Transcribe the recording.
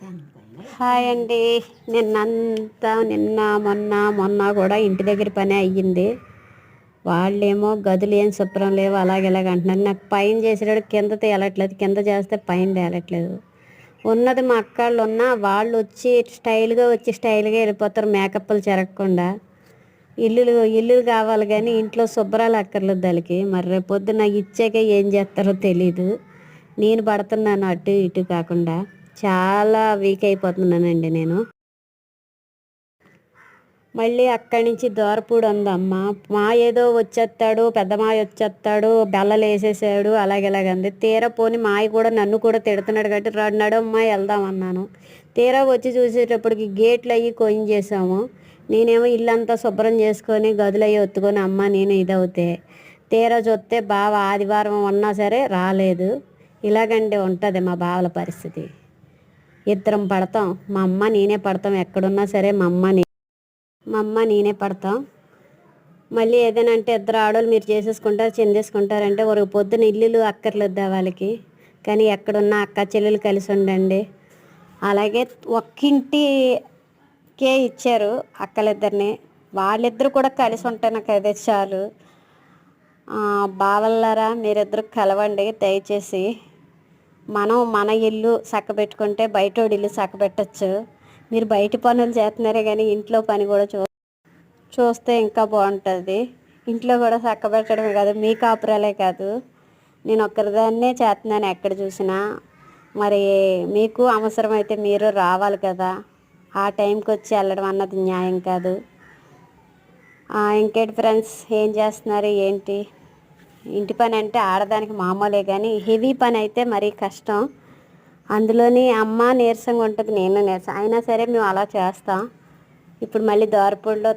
Hi అండి. నిన్న మొన్న కూడా ఇంటి దగ్గర పని అయ్యింది. వాళ్ళేమో గదులు ఏం శుభ్రం లేవు అలాగే ఇలాగ అంటున్నారు. నాకు పైన చేసేటప్పుడు కింద తేలట్లేదు, కింద చేస్తే పైన తేలట్లేదు. ఉన్నది మా అక్కాళ్ళు ఉన్నా వాళ్ళు వచ్చి స్టైల్గా వెళ్ళిపోతారు, మేకప్లు జరగకుండా. ఇల్లులు కావాలి కానీ ఇంట్లో శుభ్రాలు అక్కర్లేదు దానికి. మరి రేపు పొద్దున్న ఇచ్చాక ఏం చేస్తారో తెలీదు. నేను పడుతున్నాను అటు ఇటు కాకుండా, చాలా వీక్ అయిపోతున్నానండి నేను. మళ్ళీ అక్కడి నుంచి దోరపూడి ఉందమ్మ. మా ఏదో వచ్చేస్తాడు, పెద్ద మాయ వచ్చేస్తాడు, బెల్లలు వేసేసాడు అలాగేలాగంది. తీరా పోని మాయ కూడా నన్ను కూడా తిడుతున్నాడు కాబట్టి నడమ్మాయి వెళ్దామన్నాను. తీరా వచ్చి చూసేటప్పటికి గేట్లు అయ్యి చేసాము. నేనేమో ఇల్లంతా శుభ్రం చేసుకొని గదులు అయ్యి ఒత్తుకొని అమ్మ నేను ఇదవుతే తీరా చూస్తే బావ ఆదివారం ఉన్నా సరే రాలేదు. ఇలాగంటే ఉంటుంది మా బావల పరిస్థితి. ఇద్దరం పడతాం, మా అమ్మ నేనే పడతాం. ఎక్కడున్నా సరే మా అమ్మ నేనే పడతాం. మళ్ళీ ఏదైనా అంటే ఇద్దరు ఆడవాళ్ళు మీరు చేసేసుకుంటారు చెందేసుకుంటారంటే ఒక పొద్దున ఇల్లు అక్కర్లేదు వాళ్ళకి. కానీ ఎక్కడున్నా అక్క చెల్లెలు కలిసి ఉండండి. అలాగే ఒక్కింటికే ఇచ్చారు అక్కలిద్దరిని, వాళ్ళిద్దరు కూడా కలిసి ఉంటే నాకు అదే చాలు. బావల్లారా మీరిద్దరు కలవండి దయచేసి. మనం మన ఇల్లు చక్కబెట్టుకుంటే బయటోడి ఇల్లు చక్కబెట్టచ్చు. మీరు బయట పనులు చేస్తున్నారే కానీ ఇంట్లో పని కూడా చూస్తే ఇంకా బాగుంటుంది. ఇంట్లో కూడా చక్కబెట్టడమే కాదు, మీ కాపురాలే కాదు, నేను ఒక్కరిదాన్నే చేస్తున్నాను ఎక్కడ చూసినా. మరి మీకు అవసరమైతే మీరు రావాలి కదా, ఆ టైంకి వచ్చి వెళ్ళడం అన్నది న్యాయం కాదు. ఇంకేంటి ఫ్రెండ్స్, ఏం చేస్తున్నారు ఏంటి? ఇంటి పని అంటే ఆడదానికి మామూలే కానీ హెవీ పని అయితే మరీ కష్టం. అందులోని అమ్మ నీరసంగా ఉంటుంది, నేను నీరసం అయినా సరే మేము అలా చేస్తాం. ఇప్పుడు మళ్ళీ దోరపూడిలో